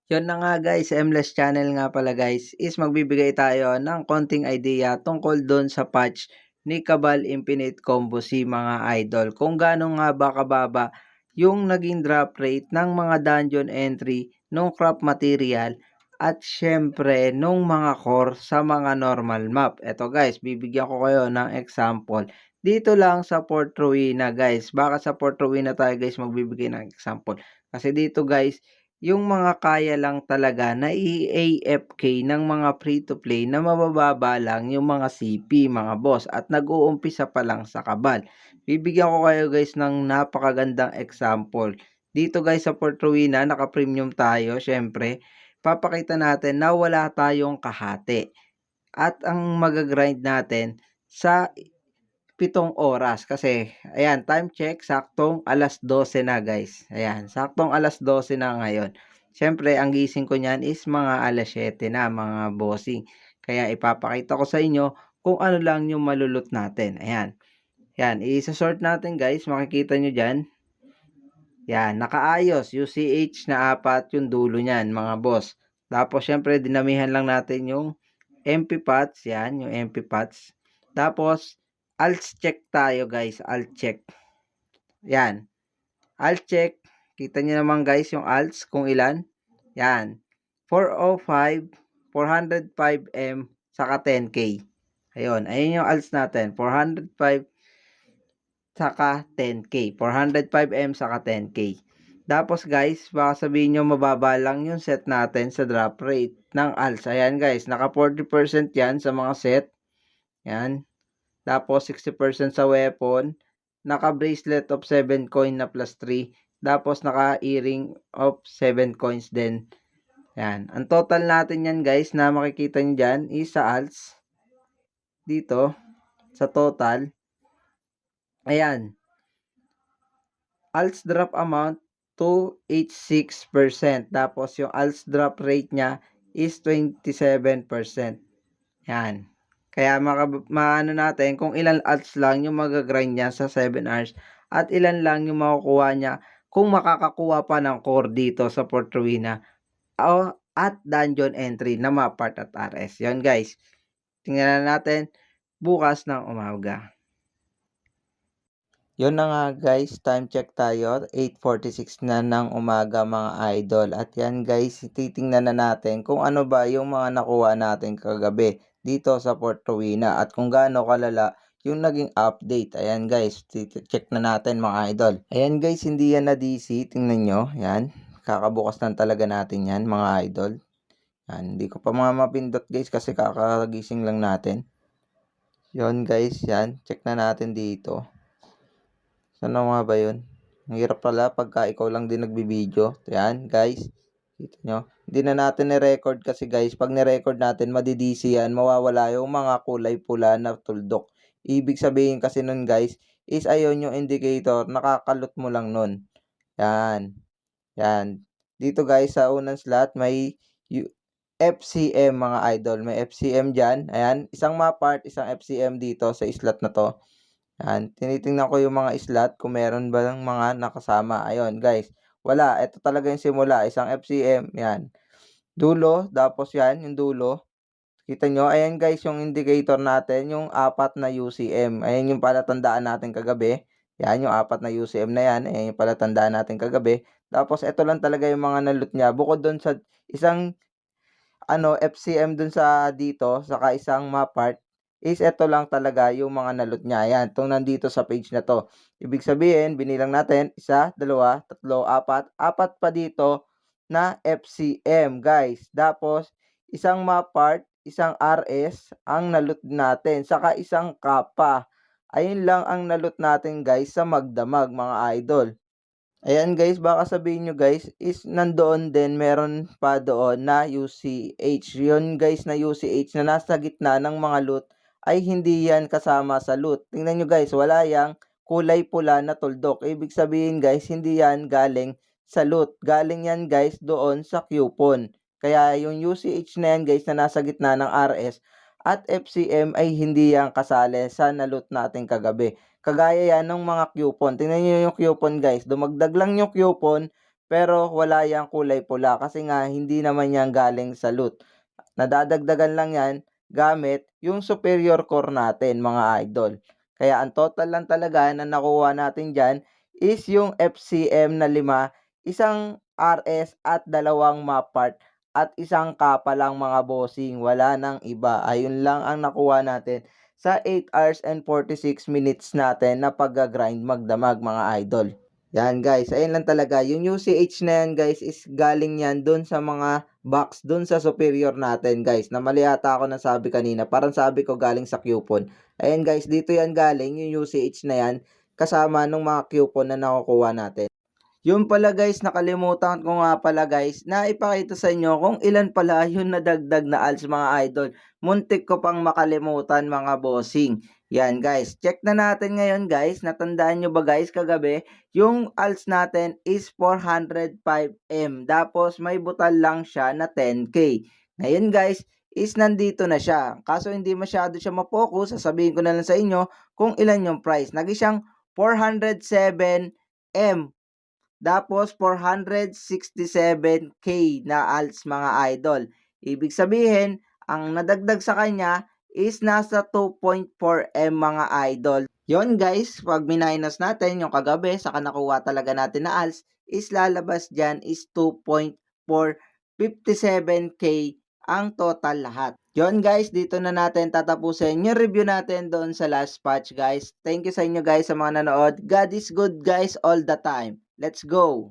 Yun na nga guys, MLess Channel nga pala guys, is magbibigay tayo ng konting idea tungkol doon sa patch ni Cabal Infinite Combo C mga idol. Kung gaano nga ba kababa yung naging drop rate ng mga dungeon entry nung crop material at syempre nung mga core sa mga normal map. Eto guys, bibigyan ko kayo ng example. Dito lang sa Port Ruina guys. Baka sa Port Ruina tayo guys magbibigay ng example. Kasi dito guys, yung mga kaya lang talaga na i-AFK ng mga free-to-play na mabababa lang yung mga CP, mga boss, at nag-uumpisa pa lang sa kabal. Bibigyan ko kayo guys ng napakagandang example. Dito guys sa Port Ruina, naka-premium tayo, syempre. Papakita natin na wala tayong kahati. At ang mag-grind natin sa 7 oras kasi ayan, time check, saktong 12:00 na guys. Ayan, saktong 12:00 na ngayon. Siyempre ang gising ko niyan is mga 7:00 na mga bossing. Kaya ipapakita ko sa inyo kung ano lang yung malulot natin. Ayan. Yan, isa-sort natin guys, makikita nyo dyan. Yan, nakaayos, UCH na 4 yung dulo niyan mga boss. Tapos syempre dinamihan lang natin yung MP pots, yan, yung MP pots. Tapos ALTS check tayo guys, ALT check. Yan. ALT check. Kita niyo naman guys yung ALTS kung ilan. Yan. 405, 405M, saka 10K. Ayun. Ayun yung ALTS natin. 405 saka 10K. 405M saka 10K. Tapos guys, baka sabihin nyo mababa lang yung set natin sa drop rate ng ALTS. Ayan guys, naka 40% yan sa mga set. Yan. Tapos 60% sa weapon, naka-bracelet of 7 coin na plus 3, tapos naka-earring of 7 coins din. Yan. Ang total natin yan guys na makikita nyo dyan is sa alts. Dito, sa total. Ayan. Alts drop amount 286%. Tapos yung alts drop rate niya is 27%. Yan. Kaya maano natin kung ilan alts lang yung magagrind niya sa 7 hours at ilan lang yung makukuha niya kung makakakuha pa ng core dito sa Port Ruina o at dungeon entry na mapart at RS. Yan guys. Tingnan natin bukas ng umaga. Yun na nga guys, time check tayo, 8:46 na ng umaga mga idol. At yan guys, titingnan na natin kung ano ba yung mga nakuha natin kagabi dito sa Port Ruina at kung gaano kalala yung naging update. Ayan guys, check na natin mga idol. Ayan guys, hindi yan na DC, tingnan nyo, yan. Kakabukas na talaga natin yan mga idol. Yan, hindi ko pa mapindot guys kasi kakagising lang natin. Yun guys, yan, check na natin dito. Ano nga ba yun? Ang hirap pala pagka ikaw lang din nagbibideo. Yan, guys. Kita nyo? Hindi na natin ni-record kasi guys, pag ni-record natin, madidisi yan, mawawala yung mga kulay pula na tuldok. Ibig sabihin kasi nun guys, is ayun yung indicator, nakakalot mo lang nun. Yan. Yan. Dito guys, sa unang slot, may FCM mga idol. May FCM dyan. Ayan. Isang map-part, isang FCM dito sa slot na to. Yan, tinitingnan ko yung mga slot kung meron ba ng mga nakasama. Ayun, guys. Wala. Ito talaga yung simula. Isang FCM. Yan. Dulo. Tapos yan, yung dulo. Kita nyo? Ayan, guys, yung indicator natin. Yung 4 na UCM. Ayan yung palatandaan natin kagabi. Yan, yung 4 na UCM na yan. Ayan yung palatandaan natin kagabi. Tapos, ito lang talaga yung mga nalot niya. Bukod doon sa isang FCM dun sa dito, saka isang map part, is ito lang talaga yung mga nalot niya. Ayan, itong nandito sa page na to. Ibig sabihin, binilang natin, 1, 2, 3, 4. 4 pa dito na FCM, guys. Tapos, isang map part, isang RS, ang nalot natin. Saka isang kappa. Ayun lang ang nalot natin, guys, sa magdamag, mga idol. Ayan guys, baka sabihin nyo guys, is nandoon din, meron pa doon na UCH. Yun guys na UCH na nasa gitna ng mga loot ay hindi yan kasama sa loot. Tingnan nyo guys, wala yang kulay pula na tuldok. Ibig sabihin guys, hindi yan galing sa loot. Galing yan guys doon sa coupon. Kaya yung UCH na yan guys na nasa gitna ng RS at FCM ay hindi yan kasali sa na-loot natin kagabi. Kagaya yan ng mga coupon. Tingnan nyo yung coupon guys. Dumagdag lang yung coupon pero wala yang kulay pula kasi nga hindi naman yan galing sa loot. Nadadagdagan lang yan gamit yung superior core natin mga idol. Kaya ang total lang talaga na nakuha natin dyan is yung FCM na 5, isang RS at dalawang map part at isang kapa lang mga bossing. Wala nang iba. Ayun lang ang nakuha natin sa 8 hours and 46 minutes natin na pag-grind magdamag mga idol. Yan guys, ayun lang talaga. Yung UCH na yan guys is galing yan dun sa mga box, dun sa superior natin guys. Na mali ata ako nasabi kanina. Parang sabi ko galing sa coupon. Ayan guys, dito yan galing yung UCH na yan. Kasama nung mga coupon na nakukuha natin. Yun pala guys, nakalimutan ko nga pala guys na ipakita sa inyo kung ilan pala yung nadagdag na alts mga idol. Muntik ko pang makalimutan mga bossing. Yan guys, check na natin ngayon guys. Natandaan nyo ba guys kagabi? Yung alts natin is 405M. Tapos may butal lang siya na 10k. Ngayon guys, is nandito na siya. Kaso hindi masyado siya mapokus. Sasabihin ko na lang sa inyo kung ilan yung price. Naging siyang 407M. Tapos 467k na alts mga idol. Ibig sabihin, ang nadagdag sa kanya is nasa 2.4M mga idol. Yon guys, pag minus natin yung kagabi, saka nakuha talaga natin na alts, is lalabas dyan is 2.457k ang total lahat. Yon guys, dito na natin tatapusin yung review natin doon sa last patch guys. Thank you sa inyo guys sa mga nanood. God is good guys all the time. Let's go!